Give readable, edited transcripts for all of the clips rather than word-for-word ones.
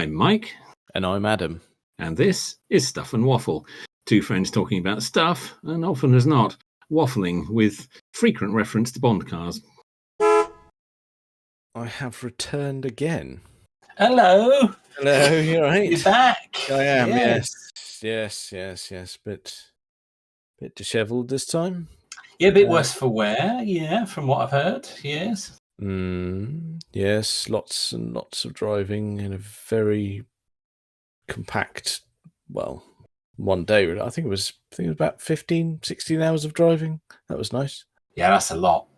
I'm Mike. And I'm Adam. And this is Stuff and Waffle. Two friends talking about stuff, and often as not, waffling with frequent reference to Bond cars. I have returned again. Hello. Hello, you're right. You're back. I am, yes. Bit dishevelled this time. Yeah, a bit worse for wear, yeah, from what I've heard, yes. Yes, lots and lots of driving in a very compact, one day. I think it was about 15, 16 hours of driving. That was nice. Yeah, that's a lot.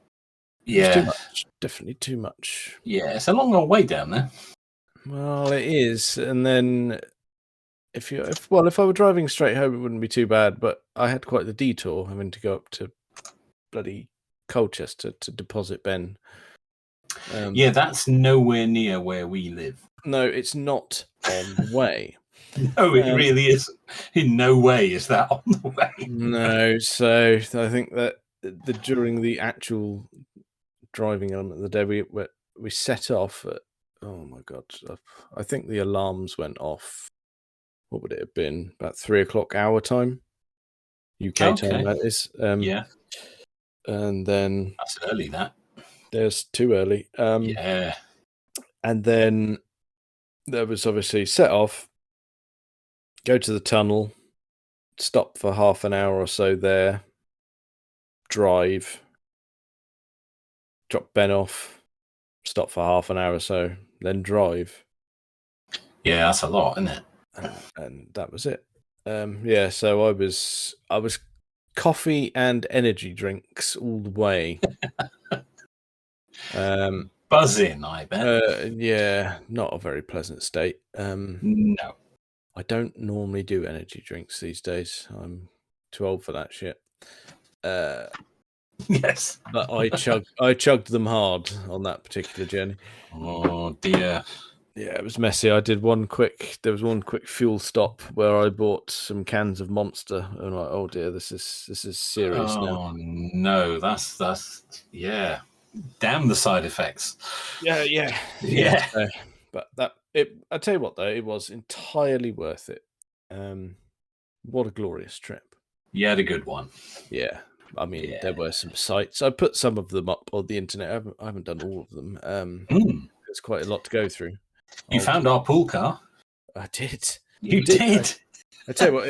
Yeah. Too much. Definitely too much. Yeah, it's a long way down there. Well, it is. And then if I were driving straight home, it wouldn't be too bad. But I had quite the detour having to go up to bloody Colchester to deposit Ben. Yeah, that's nowhere near where we live. No, it's not on the way. No, it really isn't. In no way is that on the way. No, so I think that during the actual driving element of the day, we set off at, oh my God, I think the alarms went off. What would it have been? About 3 o'clock our time, UK time, that is. Yeah. And then that's early. There's too early. Yeah. And then there was obviously set off, go to the tunnel, stop for half an hour or so there, drive, drop Ben off, stop for half an hour or so, then drive. Yeah, that's a lot, isn't it? And that was it. So I was coffee and energy drinks all the way. Buzzing, I bet. Yeah, not a very pleasant state. No. I don't normally do energy drinks these days. I'm too old for that shit. Yes. But I chugged them hard on that particular journey. Oh dear. Yeah, it was messy. There was one quick fuel stop where I bought some cans of Monster, and I'm like, oh dear, this is serious now. Oh no, that's yeah. Damn the side effects. Yeah. But I tell you what though, it was entirely worth it. What a glorious trip. You had a good one. Yeah. I mean, there were some sites. I put some of them up on the internet. I haven't done all of them. There's quite a lot to go through. You found our pool car. I did. You did. I tell you what,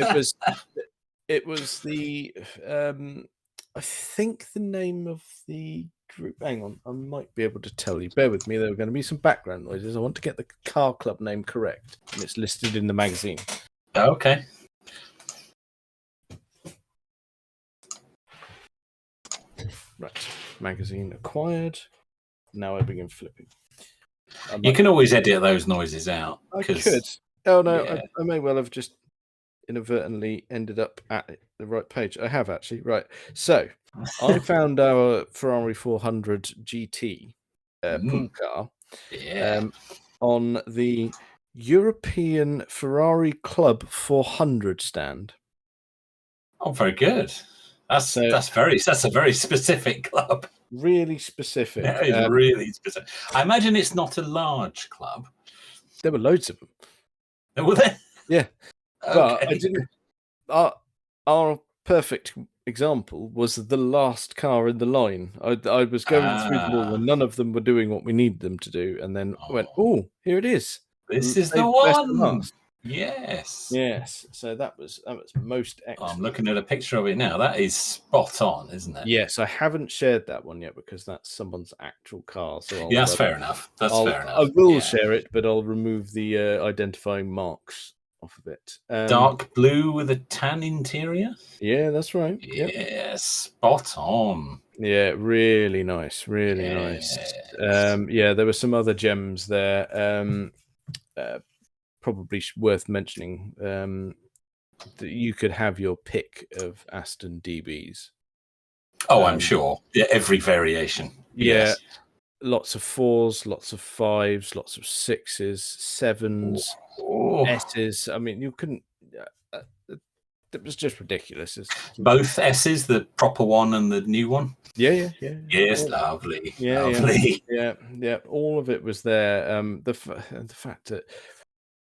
it was the I think the name of the group. Hang on, I might be able to tell you. Bear with me. There are going to be some background noises. I want to get the car club name correct, and it's listed in the magazine. Okay. Right, magazine acquired. Now I begin flipping. You can always edit those noises out. I could. Oh no, yeah. I may well have just inadvertently ended up at the right page. I have actually. Right. So I found our Ferrari 400 GT pool car on the European Ferrari Club 400 stand. Oh, very good. That's a very specific club. Really specific. That is really specific. I imagine it's not a large club. There were loads of them. Were there? Yeah. Okay. But I didn't. Our perfect example was the last car in the line. I was going through them all, and none of them were doing what we needed them to do. And then went, oh, here it is. This is the one. Yes. So that was most excellent. I'm looking at a picture of it now. That is spot on, isn't it? Yes, I haven't shared that one yet because that's someone's actual car. So that's fair enough. Fair enough. I will share it, but I'll remove the identifying marks off of it. Dark blue with a tan interior. Yeah, that's right. Yeah, spot on. Yeah, really nice. Really nice. There were some other gems there. Probably worth mentioning that you could have your pick of Aston DBs. Oh, I'm sure. Yeah, every variation. Yeah, yes. Lots of 4s, lots of 5s, lots of 6s, 7s, S's. I mean, you couldn't. It was just ridiculous. Both S's, the proper one and the new one. Yeah. Yes, lovely. Yeah. All of it was there. The fact that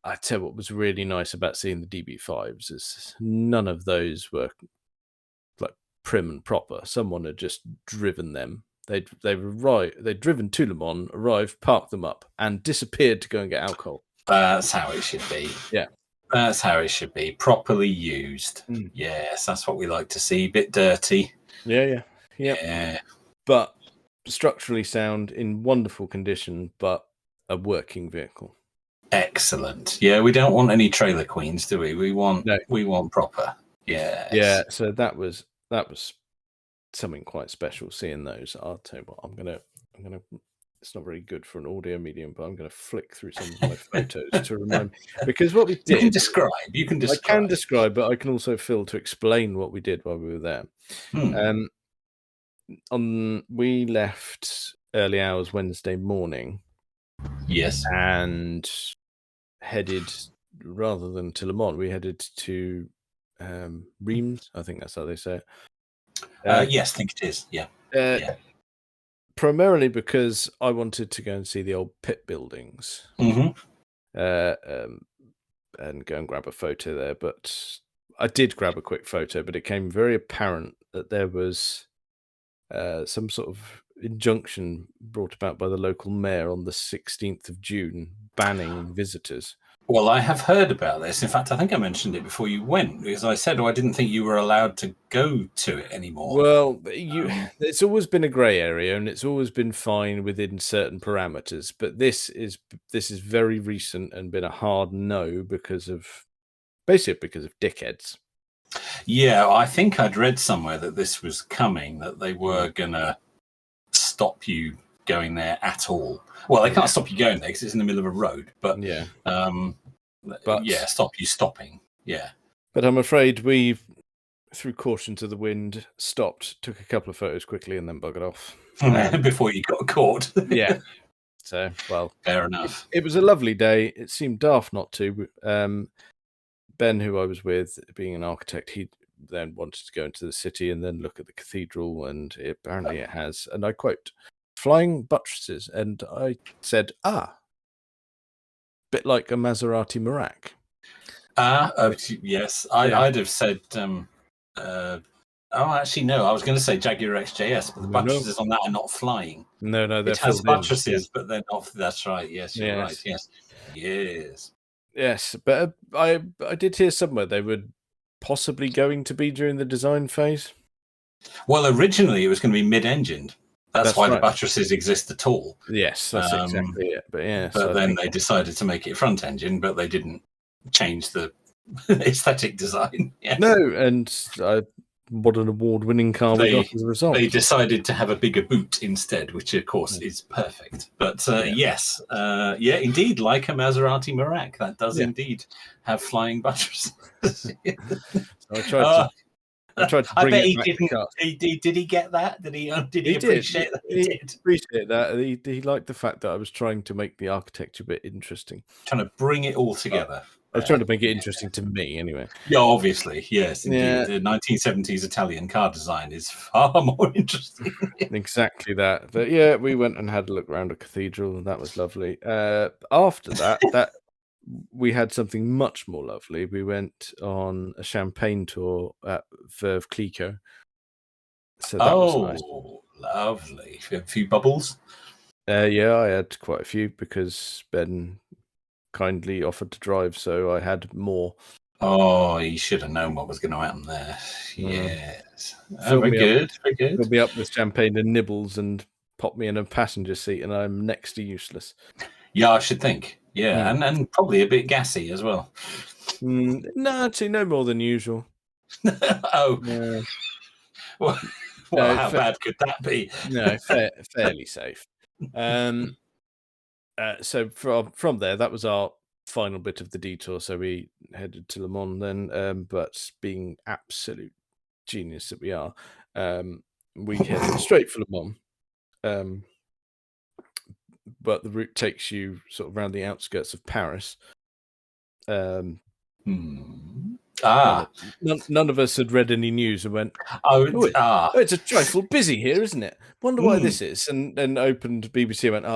I tell you what was really nice about seeing the DB5s is none of those were like prim and proper. Someone had just driven them. They'd driven to Le Mans, arrived, parked them up, and disappeared to go and get alcohol. That's how it should be. Yeah. That's how it should be. Properly used. Yes, that's what we like to see. Bit dirty. Yeah. But structurally sound, in wonderful condition, but a working vehicle. Excellent. Yeah, we don't want any trailer queens, do we? We want proper. Yes. Yeah. So that was something quite special seeing those. I'll tell you what, I'm gonna. It's not very good for an audio medium, but I'm going to flick through some of my photos to remind me. Because what we did... You can describe. I can describe, but I can also fill to explain what we did while we were there. We left early hours Wednesday morning. Yes. And headed, rather than to Le Mans, we headed to Reims. I think that's how they say it. Yes, I think it is. Yeah. Primarily because I wanted to go and see the old pit buildings and go and grab a photo there. But I did grab a quick photo, but it became very apparent that there was some sort of injunction brought about by the local mayor on the 16th of June banning visitors. Well, I have heard about this. In fact, I think I mentioned it before you went, because I said, I didn't think you were allowed to go to it anymore. Well, it's always been a grey area, and it's always been fine within certain parameters. But this is very recent and been a hard no because of dickheads. Yeah, I think I'd read somewhere that this was coming, that they were going to stop you going there at all. Well, they can't stop you going there because it's in the middle of a road, but stop you stopping. Yeah. But I'm afraid we, threw caution to the wind, stopped, took a couple of photos quickly, and then buggered off. Before you got caught. Yeah. So, well. Fair enough. It was a lovely day. It seemed daft not to. Ben, who I was with, being an architect, he then wanted to go into the city and then look at the cathedral, and apparently it has, and I quote, flying buttresses. And I said, bit like a Maserati Merak. Yes. I'd have said, actually, no, I was going to say Jaguar XJS, but the buttresses on that are not flying. No, they're it has buttresses, but they're not. That's right. Yes, you're right. Yes, but I did hear somewhere they were possibly going to be during the design phase. Well, originally it was going to be mid-engined. That's why the buttresses exist at all. Yes, that's exactly it. But then they decided to make it front engine, but they didn't change the aesthetic design. Yes. No, and what an award-winning car we got as a result. They decided to have a bigger boot instead, which of course is perfect. But yes, indeed, like a Maserati Merak, that does indeed have flying buttresses. So I tried to bring it back to cars. Did he get that? Did he appreciate that? He did appreciate that. He liked the fact that I was trying to make the architecture bit interesting. Trying to bring it all together. I was trying to make it interesting to me, anyway. Yeah, obviously, yes. Indeed. Yeah. The 1970s Italian car design is far more interesting. Exactly that. But yeah, we went and had a look around a cathedral, and that was lovely. After that, we had something much more lovely. We went on a champagne tour at Veuve Clicquot. So that was nice. Lovely. A few bubbles? Yeah, I had quite a few because Ben kindly offered to drive, so I had more. Oh, you should have known what was going to happen there. Yes. Very good. Fill me up with champagne and nibbles and pop me in a passenger seat, and I'm next to useless. Yeah, I should think. Yeah, and probably a bit gassy as well. No, actually, no more than usual. Oh. Well, how bad could that be? No, fairly safe. So from there, that was our final bit of the detour. So we headed to Le Mans then, but being absolute genius that we are, we headed straight for Le Mans. But the route takes you sort of around the outskirts of Paris. None of us had read any news and went, it's a trifle busy here, isn't it? Wonder why this is. And then opened BBC and went,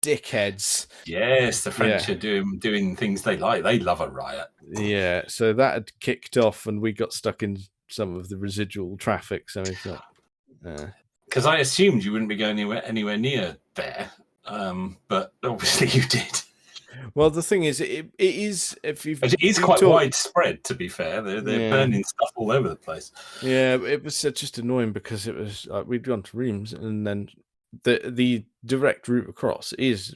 dickheads. Yes, the French are doing things they like. They love a riot. Yeah, so that had kicked off, and we got stuck in some of the residual traffic. So it's like, because I assumed you wouldn't be going anywhere near there, but obviously you did. Well, the thing is, it is if you've it is quite widespread. To be fair, they're burning stuff all over the place. Yeah, it was just annoying because it was we'd gone to Reims, and then the direct route across is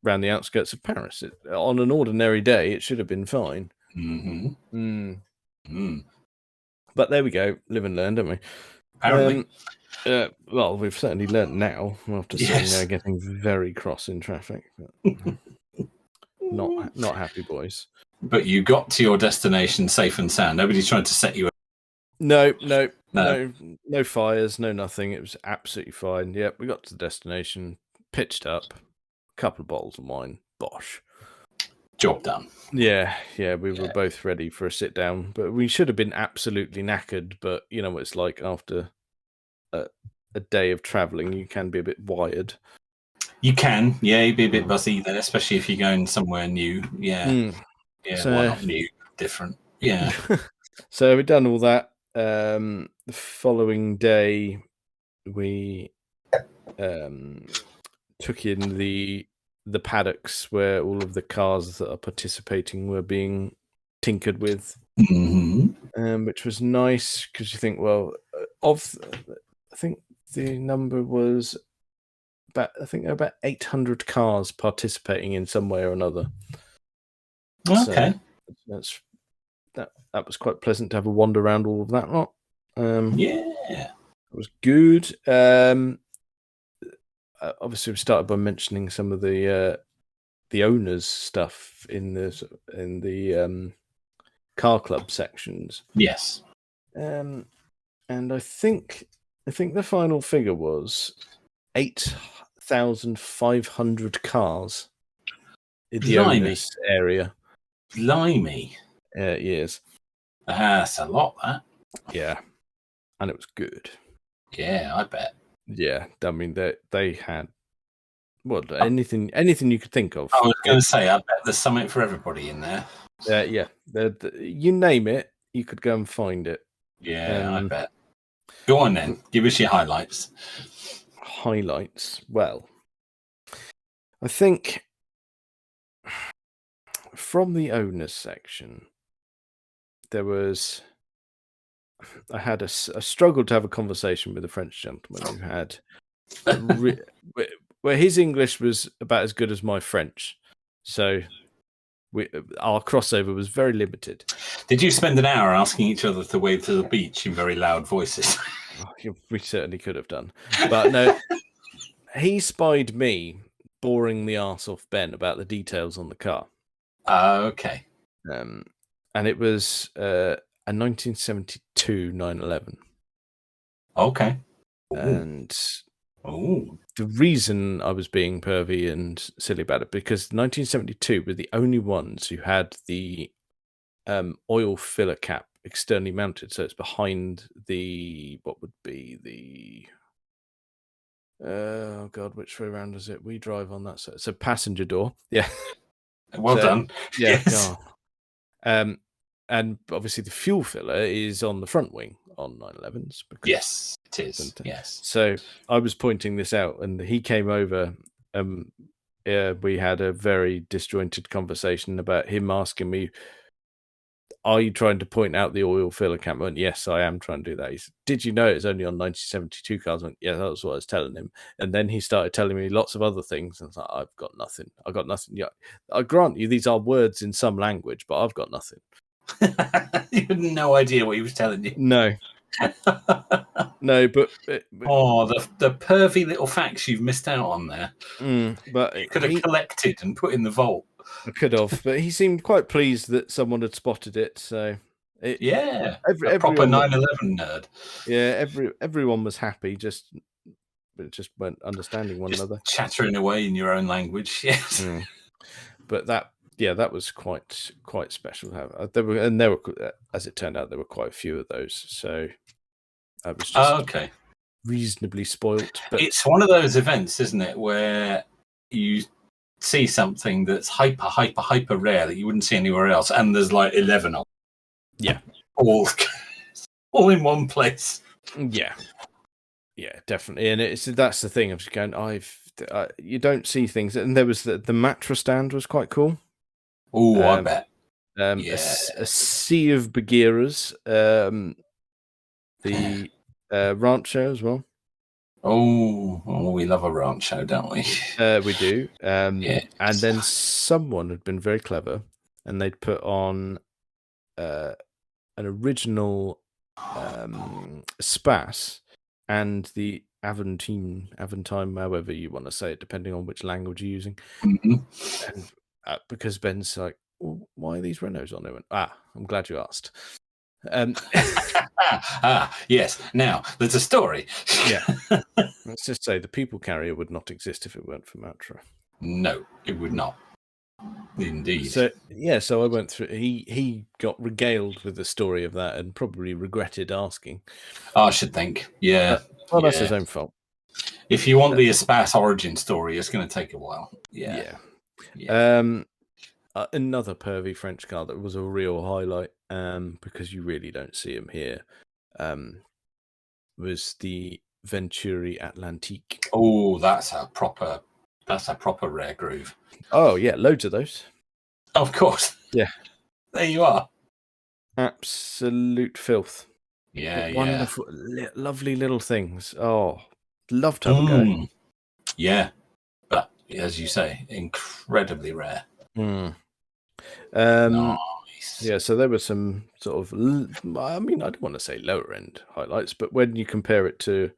around the outskirts of Paris. On an ordinary day, it should have been fine. But there we go, live and learn, don't we? Apparently. Well, we've certainly learnt now after sitting there getting very cross in traffic. But, not happy, boys. But you got to your destination safe and sound. Nobody's trying to set you up. No fires, no nothing. It was absolutely fine. Yep, we got to the destination, pitched up, a couple of bottles of wine, bosh. Job done. Yeah, we were both ready for a sit down, but we should have been absolutely knackered. But you know what it's like after a day of travelling, you can be a bit wired. You can, you'd be a bit buzzy there, especially if you're going somewhere new. Yeah, so, why not new, different? Yeah. So we've done all that. The following day, we took in the paddocks where all of the cars that are participating were being tinkered with, which was nice because you think, well, I think the number was about 800 cars participating in some way or another. Okay, so that was quite pleasant to have a wander around all of that lot. It was good. Obviously, we started by mentioning some of the owners' stuff in the car club sections. Yes, and I think the final figure was 8,500 cars in the owners area. Blimey. Yes. That's a lot, that. Yeah. And it was good. Yeah, I bet. Yeah. I mean, they had anything you could think of. I was going to say, I bet there's something for everybody in there. Yeah. You name it, you could go and find it. Yeah, I bet. Go on then. Give us your highlights. Highlights. Well, I think from the owners section, I had a struggle to have a conversation with a French gentleman who had where his English was about as good as my French. So our crossover was very limited. Did you spend an hour asking each other to wave to the beach in very loud voices? We certainly could have done. But no, he spied me boring the arse off Ben about the details on the car. Okay. And it was a 1972 911. Okay. And the reason I was being pervy and silly about it, because 1972 were the only ones who had the oil filler cap externally mounted. So it's behind what would be the... oh God, which way around is it? We drive on that side. So passenger door. Yeah. Well done. Yeah. Yes. And obviously the fuel filler is on the front wing on 911s. Yes, it is. Yes. So I was pointing this out, and he came over. We had a very disjointed conversation about him asking me, "Are you trying to point out the oil filler cap?" I went, "Yes, I am trying to do that." He said, "Did you know it's only on 1972 cars?" I went, "Yeah, that was what I was telling him." And then he started telling me lots of other things, and I was like, "I've got nothing. Yeah, I grant you these are words in some language, but I've got nothing." You had no idea what he was telling you. No. No, but the pervy little facts you've missed out on there. But you could have collected and put in the vault. I could have, but he seemed quite pleased that someone had spotted it. So a proper 911 nerd. Yeah, everyone was happy. Just weren't understanding one another, chattering away in your own language. Yes, but that was quite special. There were, as it turned out, there were quite a few of those. So I was just reasonably spoilt. But it's one of those events, isn't it, where you see something that's hyper rare that you wouldn't see anywhere else, and there's like 11 of them. Yeah. All in one place. Yeah. Yeah, definitely. And that's the thing. I'm just going, you don't see things. And there was the mattress stand was quite cool. Oh, I bet. A sea of Bagheeras. The Rancho as well. Oh, we love a Rancho, don't we? We do. Yes. And then someone had been very clever, and they'd put on an original Spas and the Aventine, however you want to say it, depending on which language you're using. Mm-hmm. And because Ben's like, well, why are these Renaults on? I went, I'm glad you asked. Yes. Now there's a story. Yeah. Let's just say the people carrier would not exist if it weren't for Matra. No, it would not. Indeed. So I went through. He got regaled with the story of that and probably regretted asking. I should think. Yeah. Well, that's his own fault. If you want the Spas origin story, it's going to take a while. Yeah. Another pervy French car that was a real highlight, because you really don't see him here, was the Venturi Atlantique. Oh, that's a proper rare groove. Oh yeah, loads of those. Of course. Yeah. There you are. Absolute filth. Yeah, wonderful, lovely little things. Oh, love to have a go. Yeah, but as you say, incredibly rare. Nice. Yeah, so there were some sort of, I mean, I don't want to say lower end highlights, but when you compare it to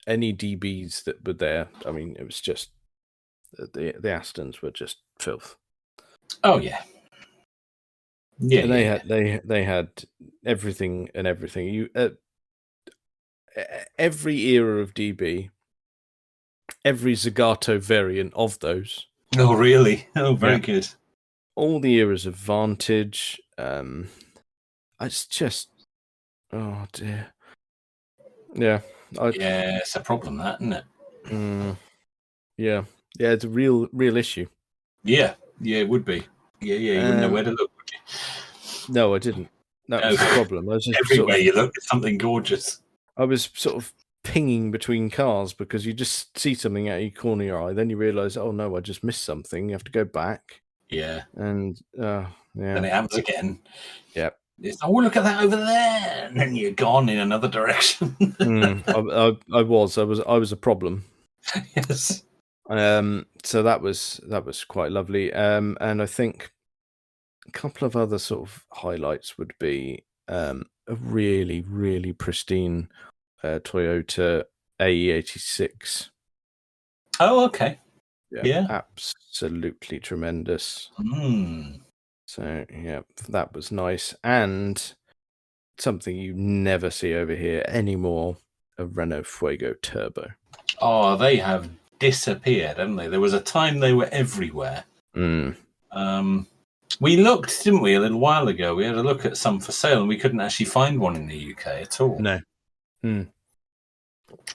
any DBs that were there, I mean, it was just the Astons were just filth. Oh yeah. Yeah, and they had everything and everything. You every era of DB, every Zagato variant of those. Oh really? Oh, very good. All the eras of Vantage. It's just, oh dear. Yeah. It's a problem, that, isn't it? Yeah, it's a real issue. Yeah, it would be. Yeah, you wouldn't know where to look, would you? No, I didn't. That was the problem. I was just everywhere you look, it's something gorgeous. I was sort of pinging between cars because you just see something out of your corner of your eye, then you realise, oh no, I just missed something. You have to go back. Yeah. And then it happens again. Yeah. It's, oh, look at that over there, and then you're gone in another direction. I was a problem. Yes. So that was quite lovely. And I think a couple of other sort of highlights would be a really, really pristine Toyota AE86. Oh, okay. Yeah. Absolutely tremendous. So yeah, that was nice. And something you never see over here anymore, a Renault Fuego Turbo. Oh, they have disappeared, haven't they? There was a time they were everywhere. We looked, didn't we, a little while ago? We had a look at some for sale, and we couldn't actually find one in the UK at all. No.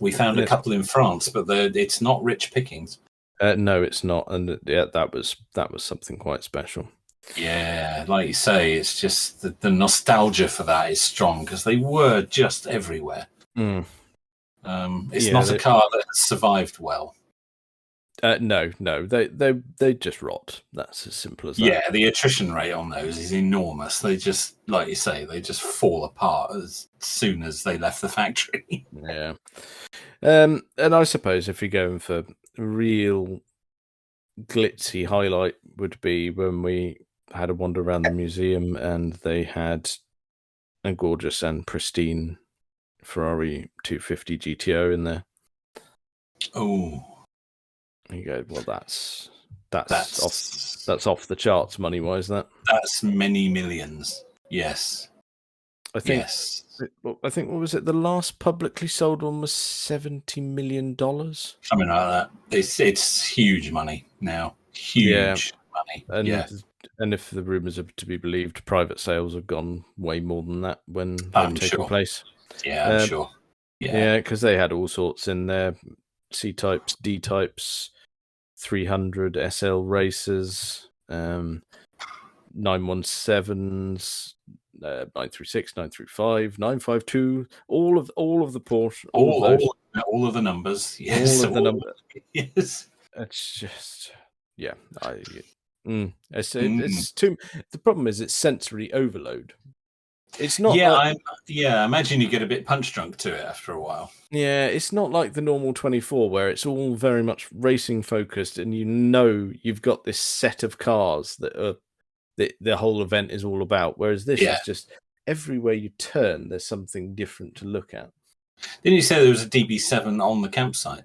We found a couple in France, but it's not rich pickings. No, it's not, and yeah, that was something quite special. Yeah, like you say, it's just the nostalgia for that is strong because they were just everywhere. It's not a car that has survived well. No, they just rot. That's as simple as that. Yeah, the attrition rate on those is enormous. They just, like you say, they just fall apart as soon as they left the factory. Yeah. And I suppose if you're going for real glitzy highlight would be when we had a wander around the museum and they had a gorgeous and pristine Ferrari 250 GTO in there. Oh. You go, well, that's off the charts money wise. That's many millions. Yes. I think what was it? The last publicly sold one was $70 million. Something like that. It's huge money now. Huge money. And if the rumours are to be believed, private sales have gone way more than that when they've taken place. Yeah, I'm sure. Yeah, because they had all sorts in there. C types, D types, 300 SL racers, 917s, 936, 935, 952, all of the Porsche, all of the numbers. Yes, all of the numbers. Yes, It's just, yeah, it's too. The problem is it's sensory overload. It's not. I imagine you get a bit punch drunk to it after a while. Yeah, it's not like the normal 24 where it's all very much racing focused, and you've got this set of cars that the whole event is all about. Whereas this is just everywhere you turn, there's something different to look at. Didn't you say there was a DB7 on the campsite?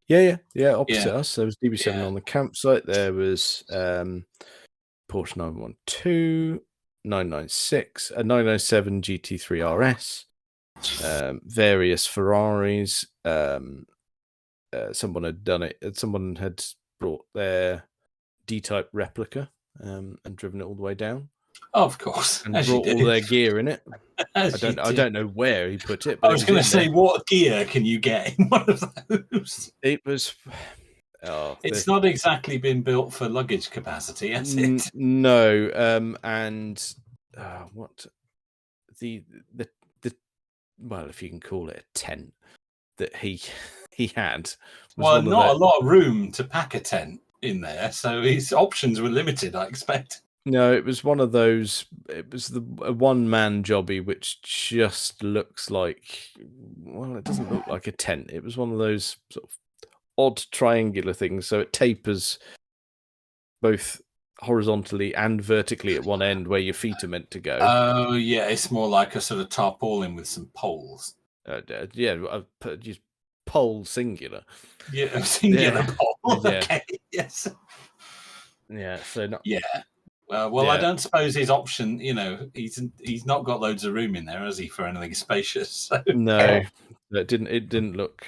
Yeah. Opposite us, there was DB7 on the campsite. There was Porsche 912, 996, a 997 GT3 RS, various Ferraris. Someone had done it. Someone had brought their D-type replica and driven it all the way down. Oh, of course, and brought all their gear in it. I don't know where he put it. But I was going to say, what gear can you get in one of those? It was. It's not exactly been built for luggage capacity, has it? No, and what the well, if you can call it a tent that he had. Well, not a lot of room to pack a tent in there, so his options were limited, I expect. No, it was one of those. It was a one-man jobby, which just looks like. Well, it doesn't look like a tent. It was one of those sort of odd triangular things, so it tapers both horizontally and vertically at one end, where your feet are meant to go. Oh, yeah, it's more like a sort of tarpaulin with some poles. Just pole singular. Yeah, singular pole. Okay, yes. Yeah. So not. Yeah. Well, I don't suppose his option. He's not got loads of room in there, has he, for anything spacious? So. No, it didn't look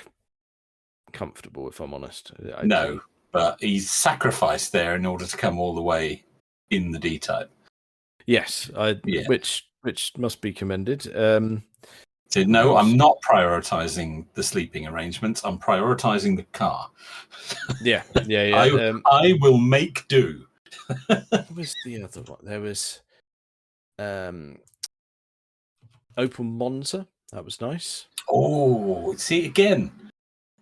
comfortable, if I'm honest. No, but he's sacrificed there in order to come all the way in the D-type. Yes, which must be commended. So no, I'm not prioritizing the sleeping arrangements. I'm prioritizing the car. Yeah. I will make do. What was the other one? There was Opel Monza. That was nice. Oh, see again,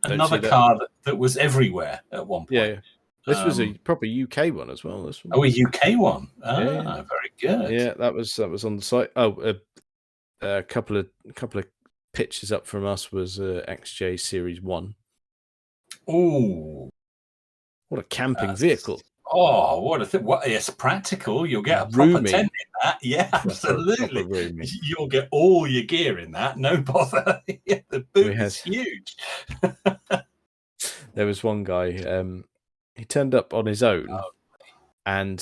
another car that was everywhere at one point. Yeah. This was a proper UK one as well. This one. Oh, a UK one. Very good. Yeah, that was on the site. Oh, a couple of pitches up from us was XJ Series 1. Oh, what a camping vehicle! Oh, what a thing! It's practical. You'll get a proper tent in that. Yeah, absolutely. Proper You'll get all your gear in that. No bother. The boot is huge. There was one guy. He turned up on his own, and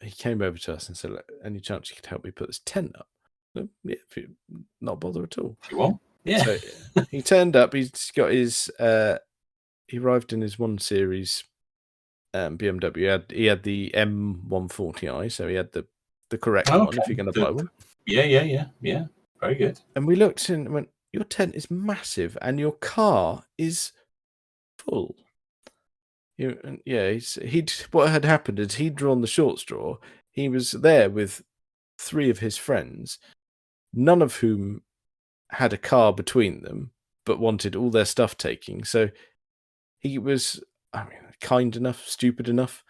he came over to us and said, "Any chance you could help me put this tent up?" Yeah, not bother at all. If you want, yeah. So he turned up. He's got his. He arrived in his 1 Series BMW. He had the M140i, so he had the correct one. If you're going to buy one, yeah. Very good. And we looked and went, "Your tent is massive, and your car is full." What had happened is he'd drawn the short straw. He was there with 3 of his friends, none of whom had a car between them, but wanted all their stuff taking. So he was, kind enough, stupid enough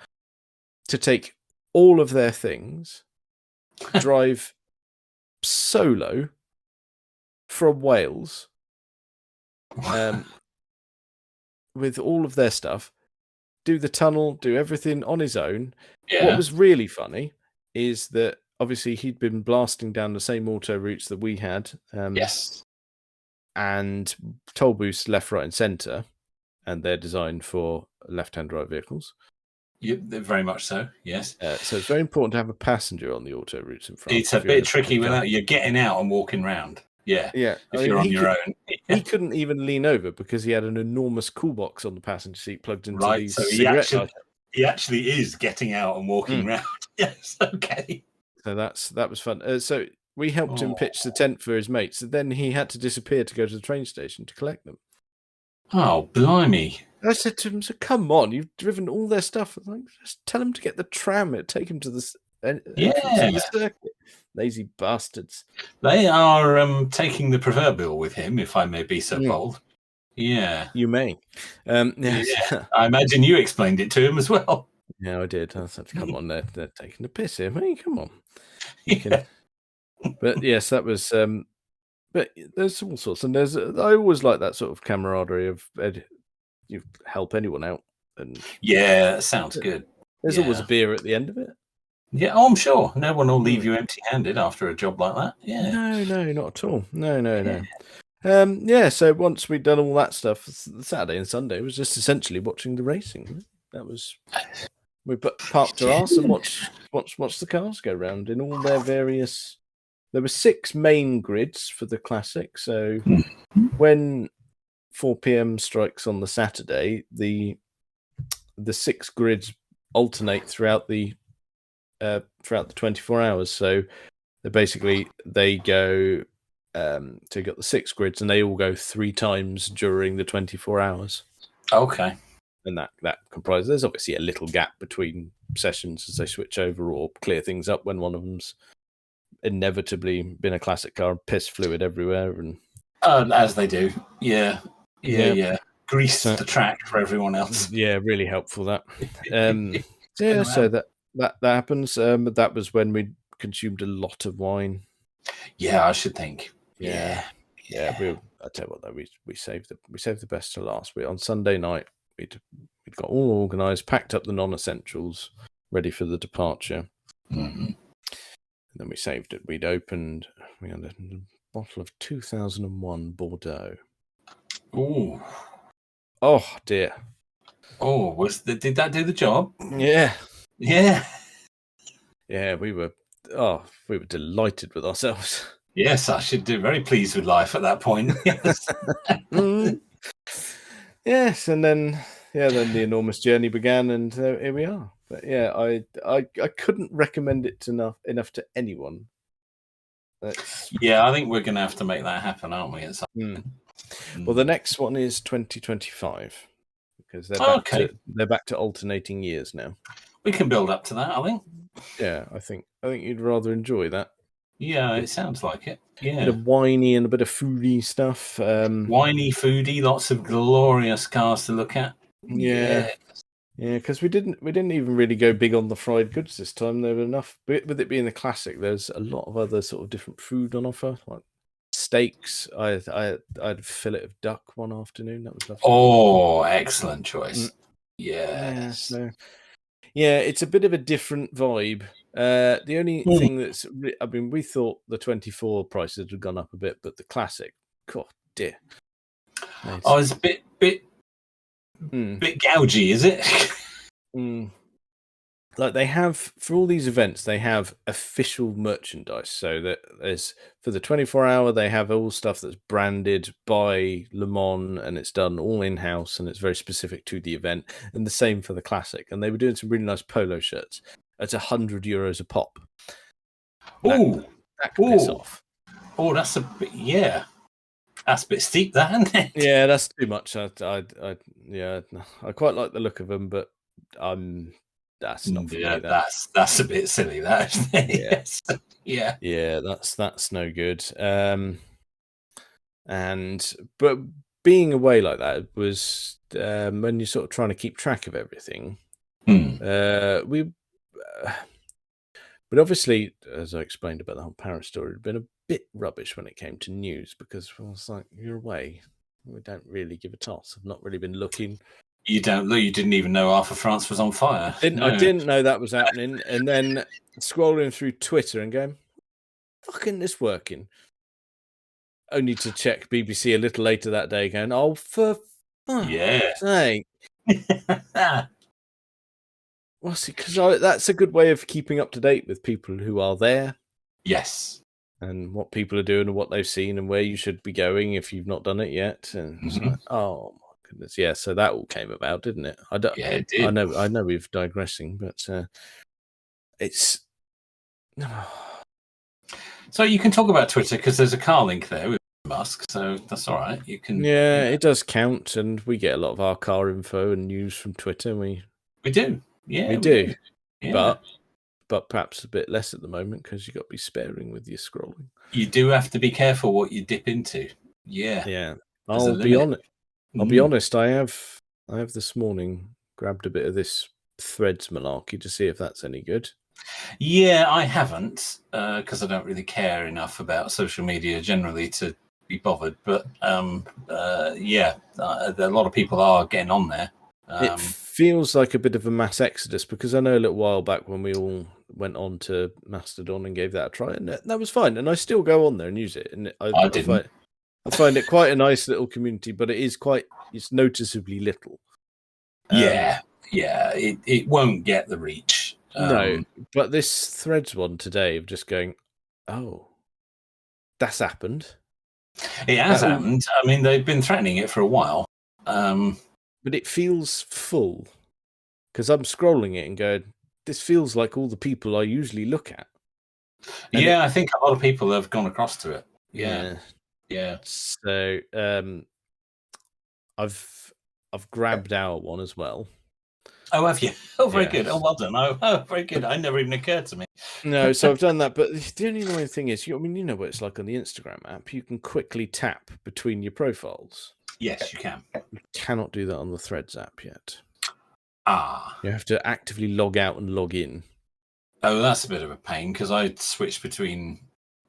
to take all of their things, drive solo from Wales, with all of their stuff, do the tunnel, do everything on his own. Yeah. What was really funny is that obviously he'd been blasting down the same auto routes that we had. Yes. And toll booths left, right, and centre, and they're designed for left-hand drive vehicles. Yeah, very much so. Yes. So it's very important to have a passenger on the auto routes in front. It's a bit tricky without you getting out and walking around. Yeah. Yeah. If you're on your own. He couldn't even lean over because he had an enormous cool box on the passenger seat plugged into these so he actually is getting out and walking around. Yes. Okay. So that was fun. So we helped him pitch the tent for his mates. So then he had to disappear to go to the train station to collect them. Oh, blimey. I said to him, "So come on, you've driven all their stuff. Like, just tell them to get the tram. It'll take them to the entrance of the circuit. Lazy bastards." They are taking the proverbial with him, if I may be so bold. Yeah. You may. Yes. Yeah. I imagine you explained it to him as well. Yeah, I did. I said, come on, they're taking the piss here, mate. Come on. Yeah. But yes, that was. But there's all sorts, and I always like that sort of camaraderie of you help anyone out, and Yeah, that sounds good. There's always a beer at the end of it. Yeah, I'm sure. No one will leave you empty-handed after a job like that. Yeah. No, not at all. No. So once we'd done all that stuff, Saturday and Sunday was just essentially watching the racing. That was we parked our ass and watched the cars go round in all their various. There were 6 main grids for the classic. So when 4 p.m. strikes on the Saturday, the 6 grids alternate throughout the 24 hours. So they go. So you got the 6 grids, and they all go 3 times during the 24 hours. Okay. And that comprises. There's obviously a little gap between sessions as they switch over or clear things up when one of them's inevitably been a classic car and piss fluid everywhere, and as they do. Yeah. Grease the track for everyone else. Yeah, really helpful that. So that happens. But that was when we consumed a lot of wine. Yeah, I should think. Yeah. I tell you what, though, we saved the best to last. On Sunday night, we'd got all organised, packed up the non-essentials, ready for the departure. Mm-hmm. And then we saved it. We had a bottle of 2001 Bordeaux. Ooh. Oh dear. Oh, did that do the job? Yeah. Yeah. Yeah, we were delighted with ourselves. Yes, I should do very pleased with life at that point. Yes. Yes, and then the enormous journey began, and here we are. But yeah, I couldn't recommend it enough to anyone. Yeah, I think we're going to have to make that happen, aren't we? Well, the next one is 2025 because they're back to alternating years now. We can build up to that, I think. Yeah, I think you'd rather enjoy that. Yeah, it sounds like it. Yeah, a bit of winey and a bit of foodie stuff. Winey, foodie, lots of glorious cars to look at. Yeah, because we didn't even really go big on the fried goods this time. There were enough, with it being the classic. There's a lot of other sort of different food on offer, like steaks. I had a fillet of duck one afternoon. That was lovely. Oh, excellent choice. Yes. Yeah, it's a bit of a different vibe. The only thing we thought the 24 prices had gone up a bit, but the classic, God dear. It's a bit gougy, is it? Like they have, for all these events, they have official merchandise. So that there's, for the 24 hour, they have all stuff that's branded by Le Mans, and it's done all in-house, and it's very specific to the event. And the same for the classic. And they were doing some really nice polo shirts at €100 a pop. That can piss off. Oh, that's a bit, that's a bit steep, that, isn't it? Yeah, that's too much. I quite like the look of them, but that's not for me. That's a bit silly, that, isn't it? Yeah. Yeah, that's no good. But being away like that was when you're sort of trying to keep track of everything. But obviously, as I explained about the whole Paris story, it had been a bit rubbish when it came to news because I was like, you're away. We don't really give a toss. I've not really been looking. You didn't even know half of France was on fire. I didn't know that was happening. And then scrolling through Twitter and going, fucking this working. Only to check BBC a little later that day going, oh, for fuck's sake. Well, see, because that's a good way of keeping up to date with people who are there. Yes. And what people are doing and what they've seen and where you should be going if you've not done it yet. And it's like, oh, my goodness. Yeah, so that all came about, didn't it? It did. I know we're digressing, but it's... So you can talk about Twitter because there's a car link there with Musk, so that's all right. You can. Yeah, it does count, and we get a lot of our car info and news from Twitter. We do. Yeah, we do. Yeah. But perhaps a bit less at the moment because you've got to be sparing with your scrolling. You do have to be careful what you dip into. Yeah. Yeah. There's a I'll be limit. honest. I have this morning grabbed a bit of this Threads malarkey to see if that's any good. Yeah, I haven't because I don't really care enough about social media generally to be bothered. But yeah, a lot of people are getting on there. It feels like a bit of a mass exodus because I know a little while back when we all went on to Mastodon and gave that a try, and that was fine. And I still go on there and use it. And I find it quite a nice little community, but it's noticeably little. Yeah, it won't get the reach. No, but this Threads one today of just going, oh, that's happened. It has happened. I mean, they've been threatening it for a while. But it feels full because I'm scrolling it and going, this feels like all the people I usually look at. And I think a lot of people have gone across to it. Yeah. So I've grabbed our one as well. Oh, have you? Oh, very good. Oh, well done. Oh, very good. I never even occurred to me. No, so I've done that. But the only annoying thing is, you know what it's like on the Instagram app. You can quickly tap between your profiles. Yes, you can. You cannot do that on the Threads app yet. You have to actively log out and log in. Oh, that's a bit of a pain because I switched between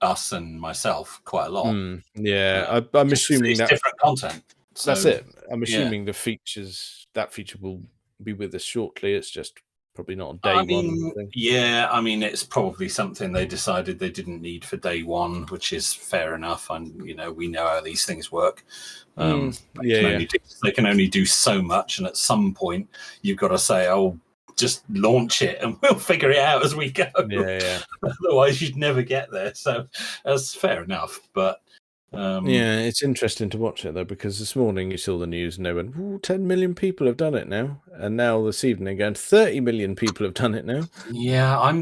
us and myself quite a lot. I'm assuming that different content. So, that's it. I'm assuming that feature will be with us shortly. It's just probably not on day one. Yeah, I mean, it's probably something they decided they didn't need for day one, which is fair enough. And we know how these things work. They can only do so much, and at some point, you've got to say, "Oh, just launch it, and we'll figure it out as we go." Otherwise, you'd never get there. So that's fair enough. But it's interesting to watch it though, because this morning you saw the news and they went, 10 million people have done it now, and now this evening going 30 million people have done it now. Yeah, I'm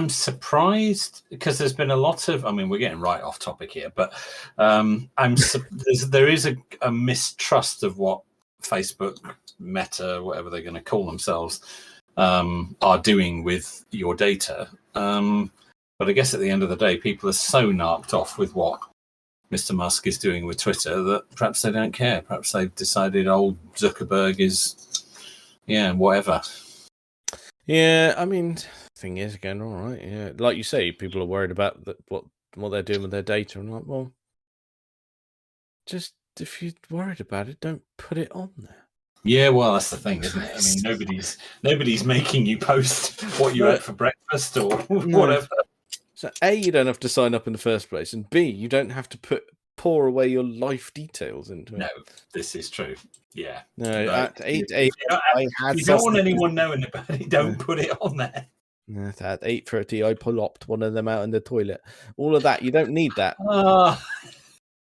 surprised because there's been a lot of. I mean, we're getting right off topic here, but there is a mistrust of what Facebook, Meta, whatever they're going to call themselves, are doing with your data. But I guess at the end of the day, people are so narked off with what Mr. Musk is doing with Twitter that perhaps they don't care. Perhaps they've decided old Zuckerberg is, whatever. Yeah, I mean, the thing is, again, all right. Yeah, like you say, people are worried about what they're doing with their data. And like, well, just if you're worried about it, don't put it on there. Yeah, well, that's the thing, isn't it? I mean, nobody's making you post what you had for breakfast or whatever. So A, you don't have to sign up in the first place, and B, you don't have to pour away your life details into it. No, this is true. Yeah. No, at 8 you don't want anyone knowing about it. Don't put it on there. At 8:30, I plopped one of them out in the toilet. All of that, you don't need that.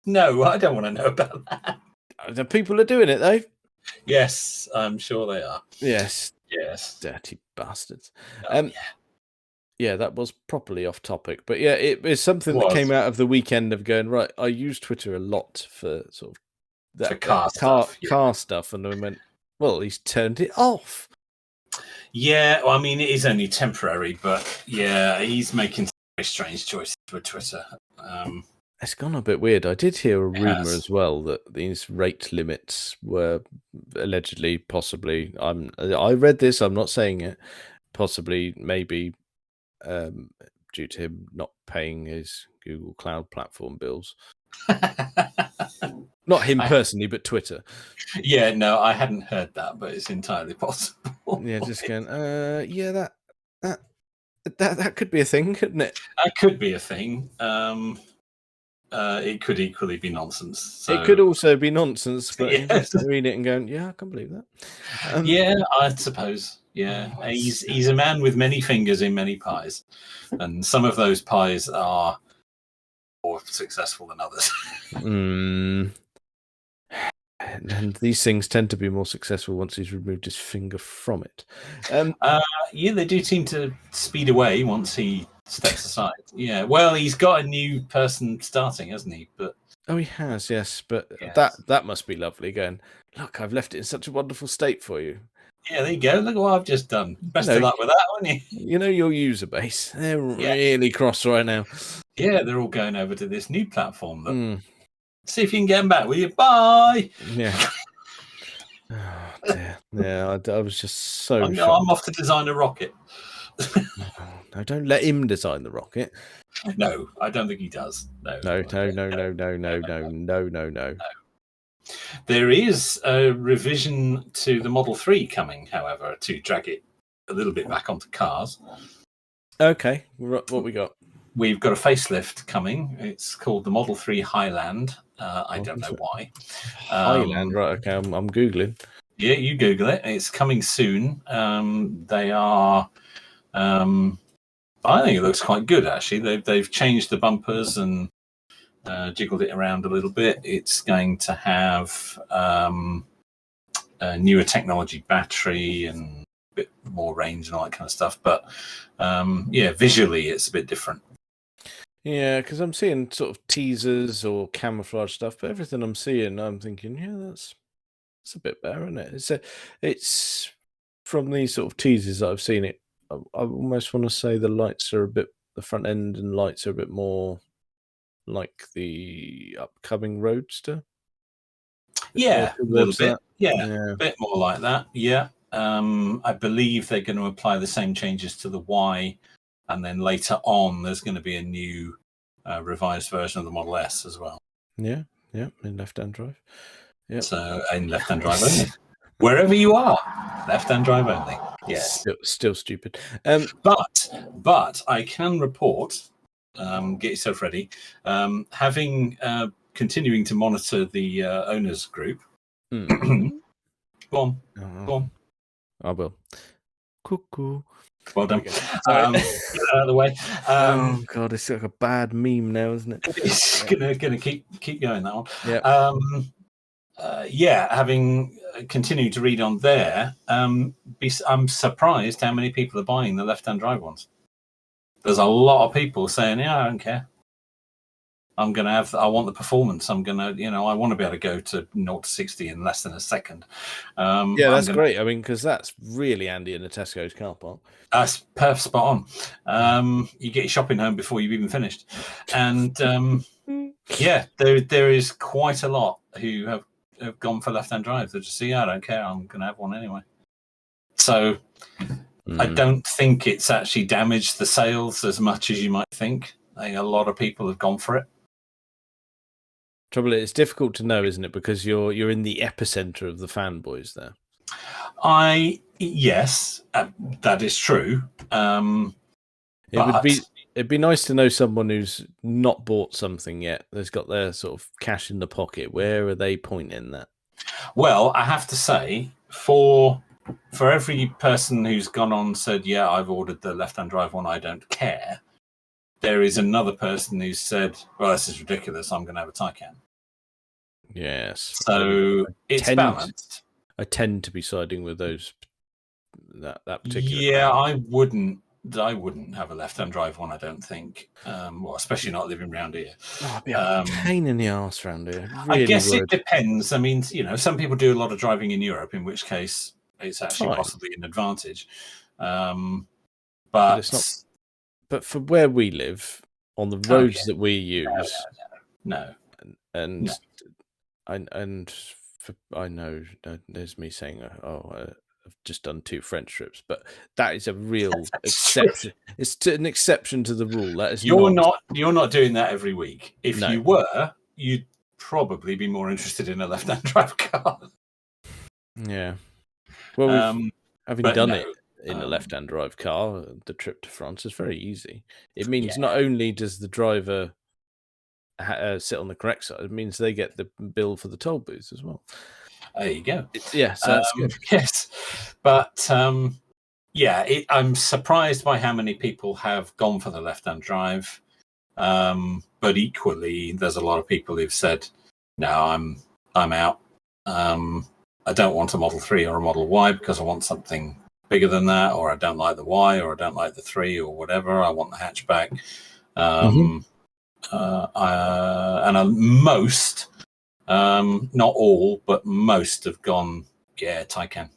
No, I don't want to know about that. The people are doing it though. Yes, I'm sure they are. Yes. Dirty bastards. Yeah, that was properly off topic. But yeah, it is something that came out of the weekend of going, right, I use Twitter a lot for sort of that car stuff. And I went, well, he's turned it off. Yeah, well, I mean, it is only temporary, but yeah, he's making very strange choices with Twitter. It's gone a bit weird. I did hear a rumor as well that these rate limits were allegedly, possibly, I read this, I'm not saying it, possibly, maybe, due to him not paying his Google Cloud Platform bills. Not him personally, but Twitter. Yeah, no, I hadn't heard that, but it's entirely possible. Yeah, just going, that could be a thing, couldn't it? That could be a thing. It could equally be nonsense. So. It could also be nonsense, but you just read it and going, yeah, I can believe that. Yeah, I suppose. Yeah, he's a man with many fingers in many pies, and some of those pies are more successful than others. And these things tend to be more successful once he's removed his finger from it. Yeah, they do seem to speed away once he steps aside. Yeah, well, he's got a new person starting, hasn't he? But Oh, he has, yes. But Yes. that must be lovely. Going, look, I've left it in such a wonderful state for you. Yeah, there you go. Look at what I've just done. Best of luck with that, wouldn't you? You know your user base. They're really cross right now. Yeah, they're all going over to this new platform. That see if you can get them back, will you? Bye. Yeah. Oh dear. Yeah, I was just so. I'm off to design a rocket. No, don't let him design the rocket. No, I don't think he does. No. There is a revision to the Model 3 coming, however, to drag it a little bit back onto cars. Okay, what we got? We've got a facelift coming. It's called the Model 3 Highland. I don't know why. Highland, right? Okay, I'm googling. Yeah, you Google it. It's coming soon. They are. I think it looks quite good actually. They've changed the bumpers and jiggled it around a little bit. It's going to have a newer technology battery and a bit more range and all that kind of stuff. But visually it's a bit different. Yeah, because I'm seeing sort of teasers or camouflage stuff, but everything I'm seeing, I'm thinking, yeah, that's a bit better, isn't it? It's from these sort of teasers that I've seen it. I almost want to say the front end and lights are a bit more like the upcoming Roadster. Yeah, a little bit. Yeah, a bit more like that. Yeah. I believe they're going to apply the same changes to the Y, and then later on there's going to be a new revised version of the Model S as well. Yeah, in left-hand drive. Yeah. So in left-hand drive only. Wherever you are, left-hand drive only. Yes. Still stupid. But I can report. Get yourself ready. Having continuing to monitor the owners group. Go on. I will. Cuckoo. Well done. Get out of the way. Oh God, it's like a bad meme now, isn't it? It's gonna keep going, that one. Yeah. Having continued to read on there, I'm surprised how many people are buying the left-hand drive ones. There's a lot of people saying, "Yeah, I don't care. I want the performance. I want to be able to go to 0 to 60 in less than a second." That's great. I mean, because that's really handy in a Tesco's car park. That's perfect, spot on. You get your shopping home before you've even finished, and there is quite a lot who have gone for left-hand drive. They just say, "Yeah, I don't care. I'm going to have one anyway." So I don't think it's actually damaged the sales as much as you might think. I think a lot of people have gone for it. Trouble is, it's difficult to know, isn't it? Because you're in the epicenter of the fanboys there. Yes, that is true. It'd be nice to know someone who's not bought something yet. That's got their sort of cash in the pocket. Where are they pointing that? Well, I have to say, for every person who's gone on and said, "Yeah, I've ordered the left-hand drive one, I don't care," there is another person who said, "Well, this is ridiculous. I'm going to have a Taycan." Yes. So it's balanced. I tend to be siding with that particular. Yeah, crowd. I wouldn't have a left-hand drive one. I don't think. Especially not living around here. It'd be a pain in the arse around here. Really I guess it depends. I mean, some people do a lot of driving in Europe, in which case it's actually possibly an advantage. But it's not. But for where we live, on the roads that we use, no. I know there's me saying, I've just done 2 French trips, but that is a real exception. It's an exception to the rule. That is you're not doing that every week. If you were, you'd probably be more interested in a left-hand drive car. Yeah. Well, having done it in a left-hand drive car, the trip to France is very easy. It means not only does the driver sit on the correct side, it means they get the bill for the toll booth as well. There you go. So that's good. Yes, but I'm surprised by how many people have gone for the left-hand drive. But equally, there's a lot of people who've said, "No, I'm out. I don't want a Model 3 or a Model Y because I want something bigger than that, or I don't like the Y, or I don't like the 3, or whatever. I want the hatchback." most, not all, but most have gone, Taycan,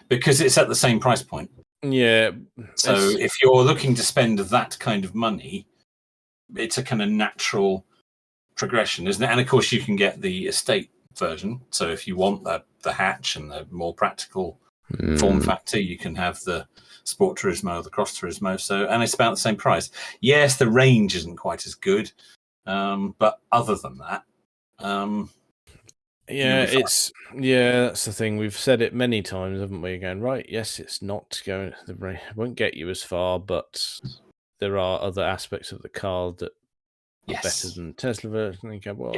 because it's at the same price point. Yeah. So if you're looking to spend that kind of money, it's a kind of natural progression, isn't it? And of course, you can get the estate version. So if you want the hatch and the more practical form factor, you can have the Sport Turismo or the Cross Turismo. So, and it's about the same price. Yes, the range isn't quite as good, but other than that, that's the thing. We've said it many times, haven't we? Going right, yes, it's not going. It won't get you as far, but there are other aspects of the car that are better than Tesla version. You go,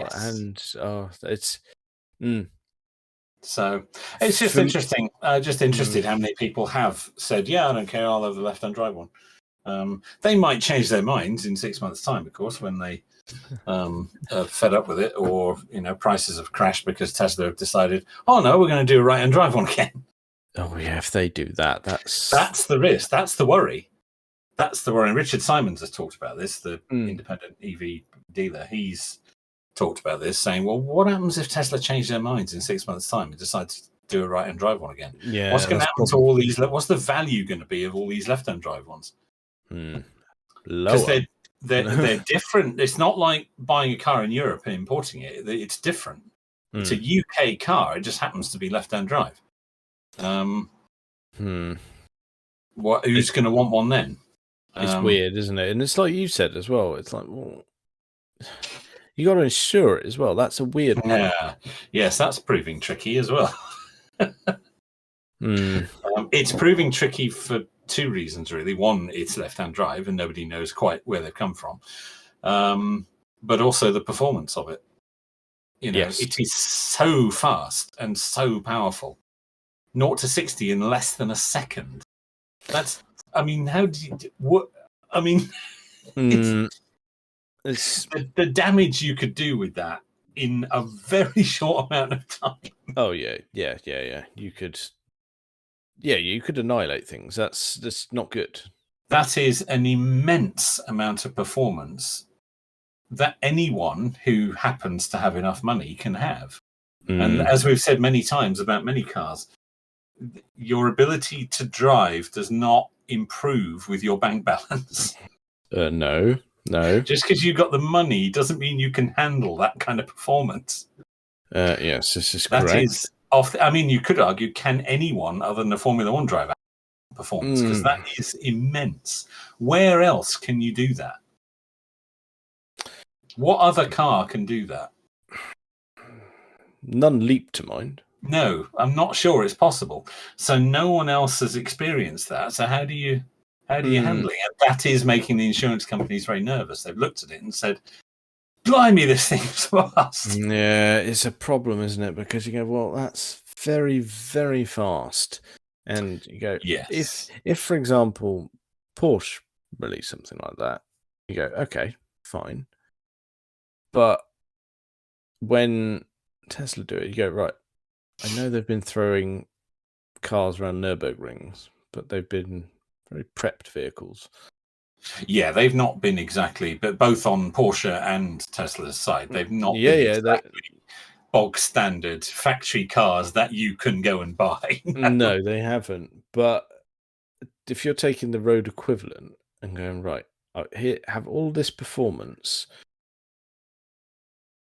it's. So it's just interesting. Just interested how many people have said, "Yeah, I don't care. I'll have the left-hand drive one." They might change their minds in 6 months' time, of course, when they are fed up with it, or prices have crashed because Tesla have decided, "Oh no, we're going to do a right-hand drive one again." Oh yeah, if they do that, that's the risk. That's the worry. That's the worry. And Richard Simons has talked about this, the independent EV dealer. He's talked about this, saying, well, what happens if Tesla change their minds in 6 months' time and decide to do a right-hand drive one again? Yeah, what's going to happen to all these? What's the value going to be of all these left-hand drive ones? Because they're different. It's not like buying a car in Europe and importing it. It's different. It's a UK car. It just happens to be left-hand drive. Who's going to want one then? It's weird, isn't it? And it's like you said as well. It's like, well, you got to insure it as well. That's a weird one. Yeah. Yes, that's proving tricky as well. It's proving tricky for two reasons, really. One, it's left-hand drive, and nobody knows quite where they've come from. But also the performance of it. It is so fast and so powerful. 0 to 60 in less than a second. That's. I mean, how do you? What? I mean, it's the damage you could do with that in a very short amount of time. Oh yeah. You could. Yeah, you could annihilate things. That's not good. That is an immense amount of performance that anyone who happens to have enough money can have. And as we've said many times about many cars, your ability to drive does not improve with your bank balance. No. Just because you've got the money doesn't mean you can handle that kind of performance. Yes, this is correct. That is you could argue, can anyone other than a Formula One driver performance? Because that is immense. Where else can you do that? What other car can do that? None leap to mind. No, I'm not sure it's possible. So no one else has experienced that. So how do you handle it? And that is making the insurance companies very nervous. They've looked at it and said, blimey, this thing's fast. Yeah, it's a problem, isn't it? Because you go, well, that's very, very fast. And you go, yes. If for example, Porsche release something like that, you go, okay, fine. But when Tesla do it, you go, right, I know they've been throwing cars around Nürburgrings, but they've been very prepped vehicles. Yeah, they've not been exactly, but both on Porsche and Tesla's side, they've not been exactly bog standard factory cars that you can go and buy. No, they haven't. But if you're taking the road equivalent and going, right, here, have all this performance,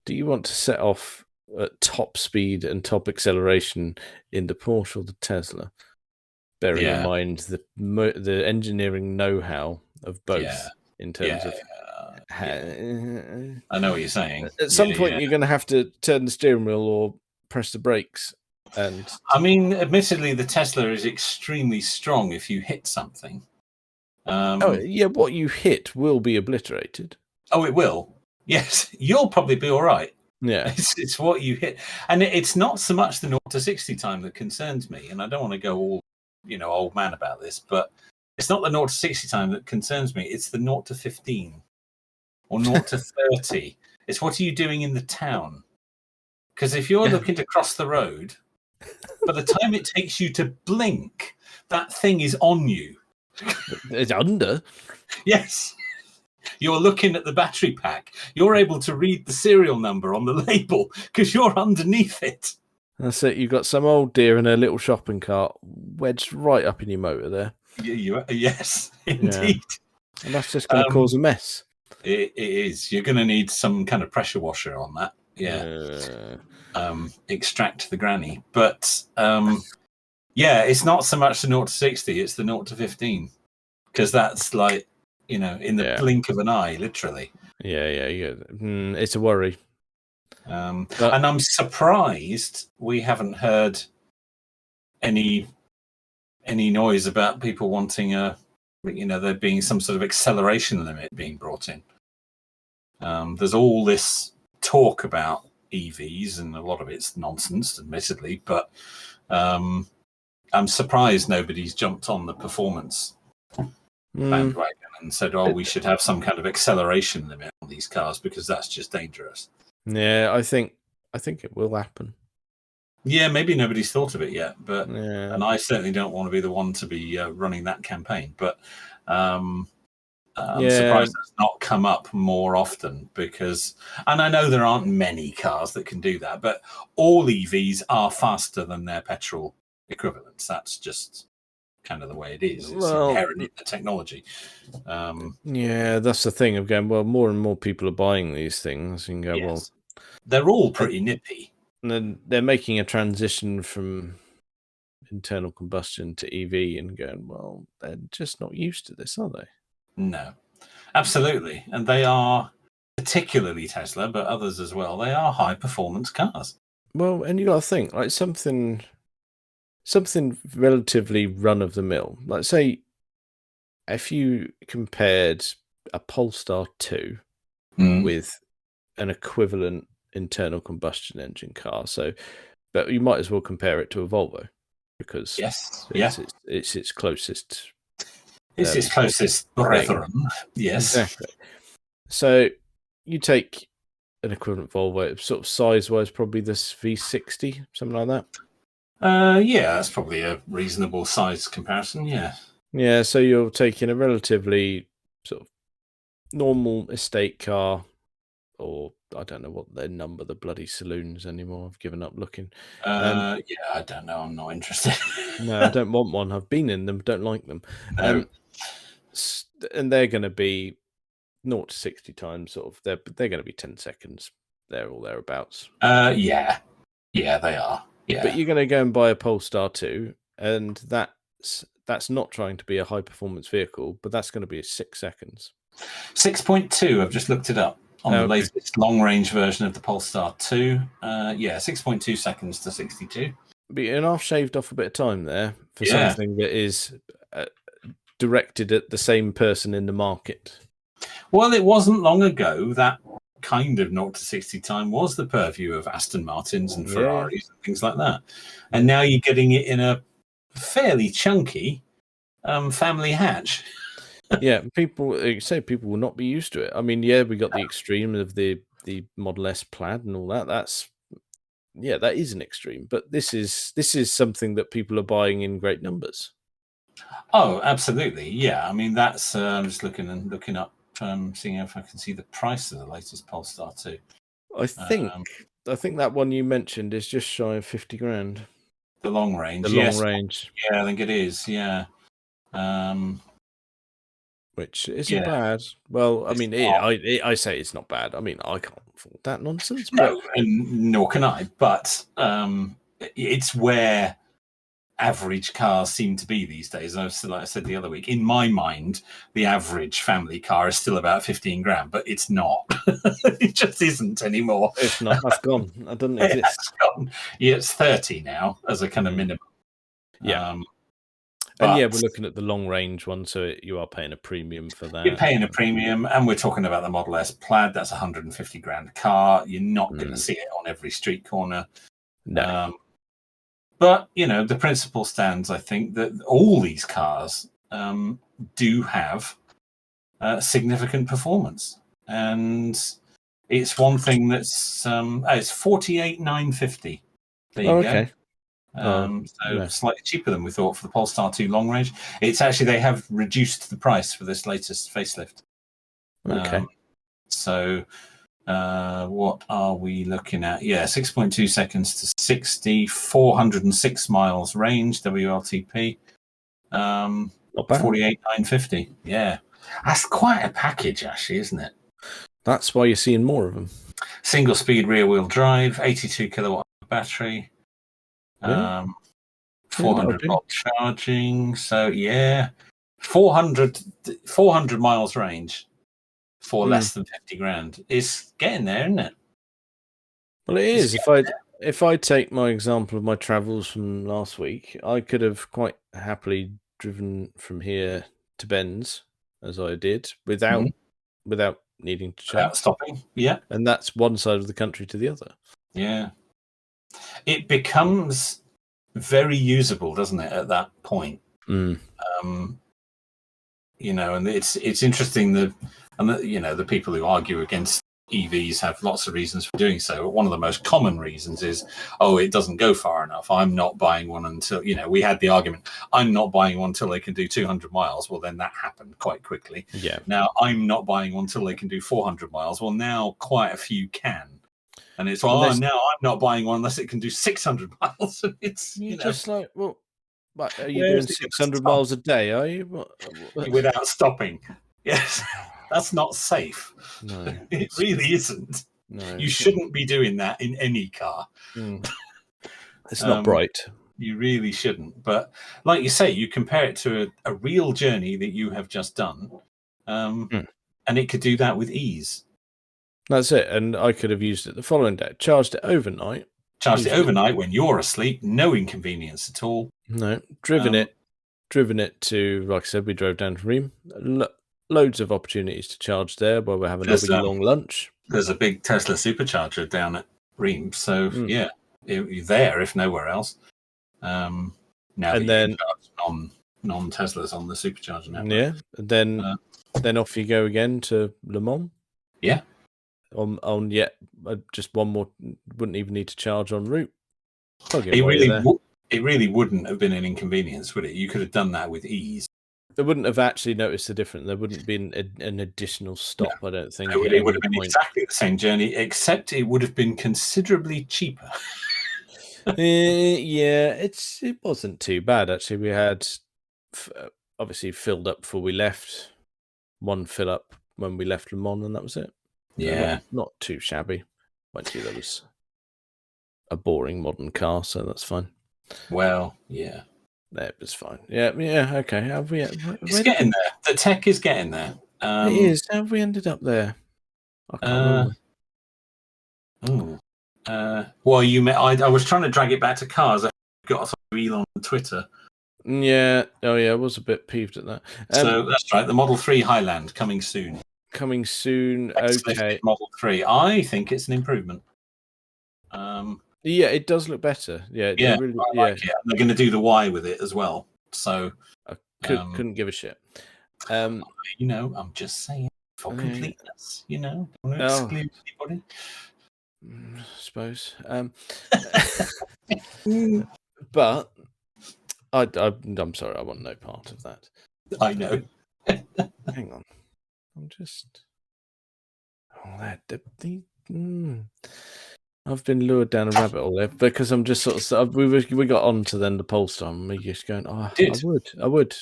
do you want to set off at top speed and top acceleration in the Porsche or the Tesla? Bearing in mind the engineering know-how of both in terms of... I know what you're saying. At some point, you're going to have to turn the steering wheel or press the brakes. And I mean, admittedly, the Tesla is extremely strong if you hit something. What you hit will be obliterated. Oh, it will. Yes, you'll probably be all right. Yeah, it's what you hit, and it's not so much the 0 to 60 time that concerns me. And I don't want to go all, old man about this, but it's not the 0 to 60 time that concerns me. It's the 0 to 15 or 0 to 30. It's what are you doing in the town? Because if you're looking to cross the road, by the time it takes you to blink, that thing is on you. It's under. Yes. You're looking at the battery pack. You're able to read the serial number on the label because you're underneath it. That's it. You've got some old dear in a little shopping cart wedged right up in your motor there. Yes, indeed. Yeah. And that's just going to cause a mess. It is. You're going to need some kind of pressure washer on that. Yeah. Extract the granny. But it's not so much the 0 to 60, it's the 0 to 15. Because that's like, in the blink of an eye, literally. Yeah. It's a worry. And I'm surprised we haven't heard any noise about people wanting there being some sort of acceleration limit being brought in. There's all this talk about EVs, and a lot of it's nonsense, admittedly, but I'm surprised nobody's jumped on the performance bandwagon and said, we should have some kind of acceleration limit on these cars because that's just dangerous. Yeah, I think it will happen. Yeah, maybe nobody's thought of it yet, and I certainly don't want to be the one to be running that campaign. But I'm surprised it's not come up more often and I know there aren't many cars that can do that, but all EVs are faster than their petrol equivalents. That's just kind of the way it is. It's inherent in the technology. That's the thing of going, more and more people are buying these things and go, they're all pretty nippy. And then they're making a transition from internal combustion to EV and going, they're just not used to this, are they? No, absolutely. And they are, particularly Tesla, but others as well, they are high performance cars. Well, and you got to think, like something relatively run of the mill. Like say, if you compared a Polestar 2 with an equivalent internal combustion engine car, but you might as well compare it to a Volvo because it's its closest. It's its closest brethren. Yes, exactly. So you take an equivalent Volvo, sort of size-wise, probably this V60, something like that. That's probably a reasonable size comparison. Yeah. Yeah, so you're taking a relatively sort of normal estate car, or I don't know what they number the bloody saloons anymore. I've given up looking. I don't know. I'm not interested. No, I don't want one. I've been in them, don't like them. No. And they're going to be 0 to 60 times sort of. They're going to be 10 seconds there or thereabouts. Yeah, they are. Yeah. But you're going to go and buy a Polestar 2, and that's not trying to be a high performance vehicle, but that's going to be 6 seconds. 6.2. I've just looked it up on the latest long range version of the Polestar 2. 6.2 seconds to 62. But I've shaved off a bit of time there for something that is directed at the same person in the market. Well, it wasn't long ago that kind of 0 to 60 time was the purview of Aston Martins and Ferraris and things like that. And now you're getting it in a fairly chunky family hatch. Yeah, people will not be used to it. I mean, we got the extreme of the Model S Plaid and all that. That is an extreme, but this is something that people are buying in great numbers. Oh, absolutely. Yeah, I mean that's I'm just looking up, seeing if I can see the price of the latest Polestar 2. I think that one you mentioned is just shy of 50 grand. The long range. Long range. Yeah, I think it is. Yeah. Which isn't bad. Well, I mean, I say it's not bad. I mean, I can't afford that nonsense. No, and nor can I. But it's where average cars seem to be these days. Like I said the other week, in my mind, the average family car is still about 15 grand, but it's not. It just isn't anymore. It's not. That's gone. That doesn't exist. It's gone. Yeah, it's 30 now as a kind of minimum. Yeah. And we're looking at the long range one, so you are paying a premium for that. You're paying a premium, and we're talking about the Model S Plaid. That's 150 grand car. You're not going to see it on every street corner. No. But, the principle stands, I think, that all these cars do have significant performance. And it's one thing that's it's 48,950. There you go. Slightly cheaper than we thought for the Polestar 2 long range. It's actually, they have reduced the price for this latest facelift. Okay. So what are we looking at? Yeah, 6.2 seconds to 60, 406 miles range, WLTP. Not bad. 48,950. Yeah. That's quite a package, actually, isn't it? That's why you're seeing more of them. Single speed rear wheel drive, 82 kilowatt battery. Yeah. 400 volt charging. So, yeah. 400 miles range for less than 50 grand. It's getting there, isn't it? Well, it is. If I take my example of my travels from last week, I could have quite happily driven from here to Ben's, as I did, without needing to charge. Without stopping, yeah. And that's one side of the country to the other. Yeah. It becomes very usable, doesn't it, at that point? You know, and it's interesting that, you know, the people who argue against EVs have lots of reasons for doing so. But one of the most common reasons is, oh, it doesn't go far enough. I'm not buying one until, you know, we had the argument, I'm not buying one until they can do 200 miles. Well, then that happened quite quickly. Yeah. Now I'm not buying one until they can do 400 miles. Well, now quite a few can. And it's, now I'm not buying one unless it can do 600 miles. It's, you know, just like, well, are you doing 600 miles a day, are you? What? Without stopping. Yes. That's not safe. No. It really isn't. No. You shouldn't be doing that in any car. It's not bright. You really shouldn't. But like you say, you compare it to a real journey that you have just done, and it could do that with ease. That's it. And I could have used it the following day, charged it overnight. Charged it overnight when you're asleep, no inconvenience at all. No, driven it to, like I said, we drove down to Ream. Loads of opportunities to charge there while we're having a big long lunch. There's a big Tesla supercharger down at Ream, so yeah, you're there if nowhere else. Now and then non-Teslas on the supercharger network. Yeah, and then off you go again to Le Mans. Yeah. On yet just one more, wouldn't even need to charge en route. It really wouldn't have been an inconvenience, would it? You could have done that with ease. They wouldn't have actually noticed the difference. There wouldn't have been an additional stop, I don't think. No, it would have been exactly the same journey, except it would have been considerably cheaper. Yeah, it wasn't too bad, actually. We had obviously filled up before we left, one fill up when we left Le Mans, and that was it. Yeah. Not too shabby. Mind you, that was a boring modern car, so that's fine. Well, yeah. It was fine. Yeah, okay. It's getting there. The tech is getting there. It is. How have we ended up there? I can't remember. Well, I was trying to drag it back to cars. I got Elon on Twitter. Yeah. Oh, yeah. I was a bit peeved at that. So that's right. The Model 3 Highland coming soon. Okay. Model 3. I think it's an improvement. Yeah, it does look better. Yeah. Really, I like it. They're going to do the Y with it as well. So I couldn't give a shit. You know, I'm just saying for completeness. You know, don't want to exclude anybody. I suppose. But I'm sorry, I want no part of that. I know. Hang on. I'm just. I've been lured down a rabbit hole there because I'm just sort of. We got on to then the Polestar and we just going. Oh, I would.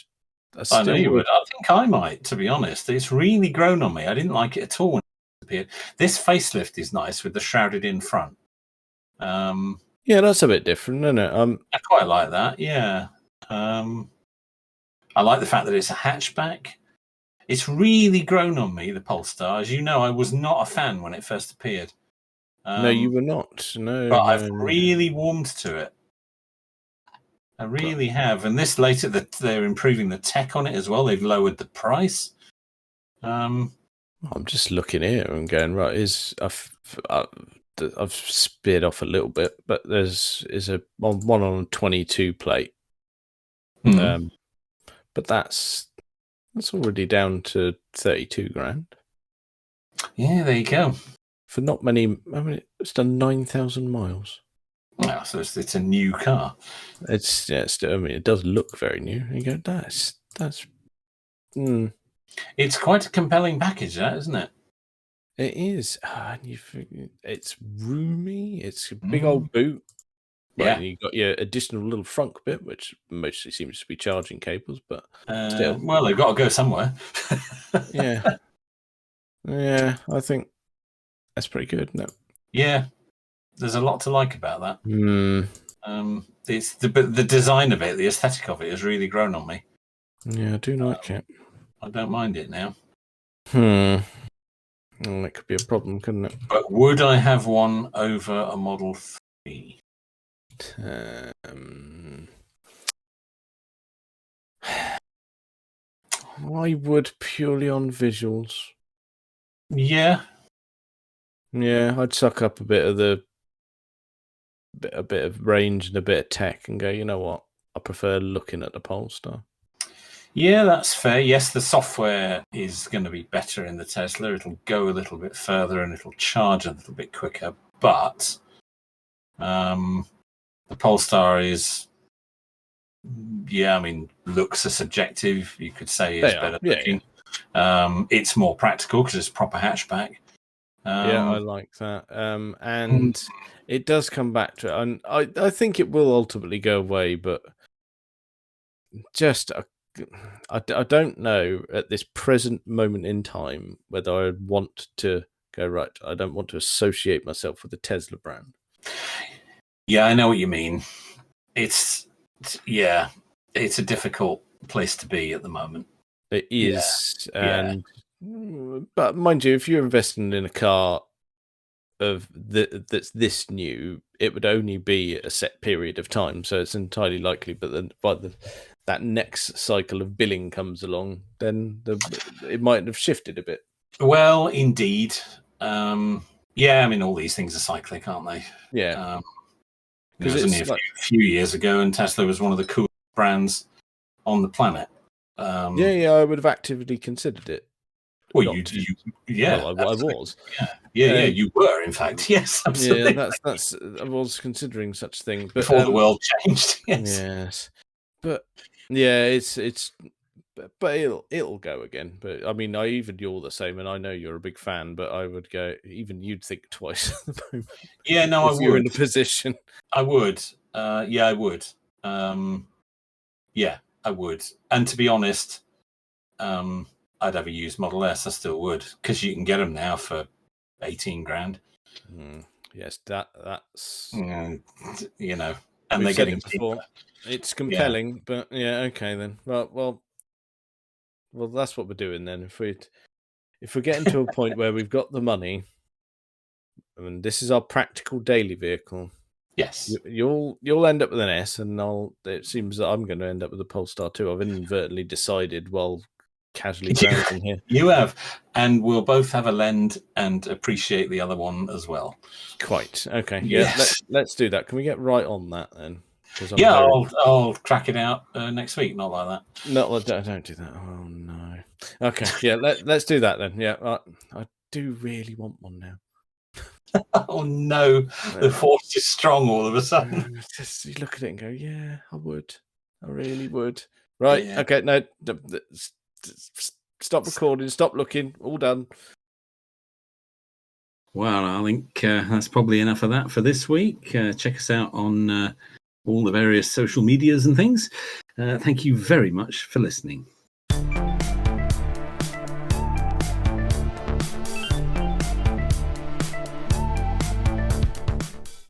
I know you would. I think I might. To be honest, it's really grown on me. I didn't like it at all when it appeared. This facelift is nice with the shrouded in front. Yeah, that's a bit different, isn't it? I quite like that. Yeah. I like the fact that it's a hatchback. It's really grown on me, the Polestar. As you know, I was not a fan when it first appeared. No, you were not. No, but I've really warmed to it. I really have. And this later, they're improving the tech on it as well. They've lowered the price. I'm just looking here and going, right, I've speared off a little bit, but there's one on a 22 plate. But that's already down to 32 grand. Yeah, there you go. For not many, it's done 9,000 miles. Wow, so it's a new car. It does look very new. And you go, that's. It's quite a compelling package, that, isn't it? It is. It's roomy. It's a big old boot. Yeah. You got your additional little frunk bit, which mostly seems to be charging cables, but still. Well, they've got to go somewhere. Yeah. Yeah, I think that's pretty good. No. Yeah, there's a lot to like about that. Hmm. It's the design of it, the aesthetic of it, has really grown on me. Yeah, I do like it. I don't mind it now. Well, that could be a problem, couldn't it? But would I have one over a Model 3? I would purely on visuals. Yeah. Yeah, I'd suck up a bit of range and a bit of tech and go, you know what? I prefer looking at the Polestar. Yeah, that's fair. Yes, the software is going to be better in the Tesla. It'll go a little bit further and it'll charge a little bit quicker. But the Polestar is, looks are subjective. You could say it's better looking. Yeah. It's more practical because it's a proper hatchback. Yeah, I like that. And it does come back to it. And I think it will ultimately go away, but just I don't know at this present moment in time whether I want to go, right, I don't want to associate myself with the Tesla brand. Yeah, I know what you mean. It's a difficult place to be at the moment. It is. But mind you, if you're investing in a car that's this new, it would only be a set period of time, so it's entirely likely. But then by that next cycle of billing comes along, then it might have shifted a bit. Well, indeed. All these things are cyclic, aren't they? Yeah. Because it was only a few years ago, and Tesla was one of the coolest brands on the planet. I would have actively considered it. Well, I was. Yeah, you were, in fact. Yes, absolutely. Yeah, that's. I was considering such thing, but before the world changed. Yes. Yes, but yeah, it's. But it'll go again. But I mean, you're the same, and I know you're a big fan. But I would go. Even you'd think twice at the moment. Yeah, no, I would. You're in a position. I would. I would. I would. And to be honest, I'd have a used Model S. I still would, because you can get them now for 18 grand. Yes, that's and they're getting before. It's compelling, but yeah, okay then. Well, that's what we're doing then. If we're getting to a point where we've got the money, and this is our practical daily vehicle. Yes, you'll end up with an S, and it seems that I'm going to end up with a Polestar too. I've inadvertently decided while casually browsing here. You have, and we'll both have a lend and appreciate the other one as well. Quite okay. Yeah, yes. Let's do that. Can we get right on that then? I'll crack it out next week. Not like that. No, don't do that. Oh no. Okay, yeah, let's do that then. Yeah, I do really want one now. Oh no, the force is strong all of a sudden. Just you look at it and go, yeah, I would. I really would. Right. Yeah. Okay. No. Stop recording. Stop looking. All done. Well, I think that's probably enough of that for this week. Check us out on all the various social medias and things. Thank you very much for listening.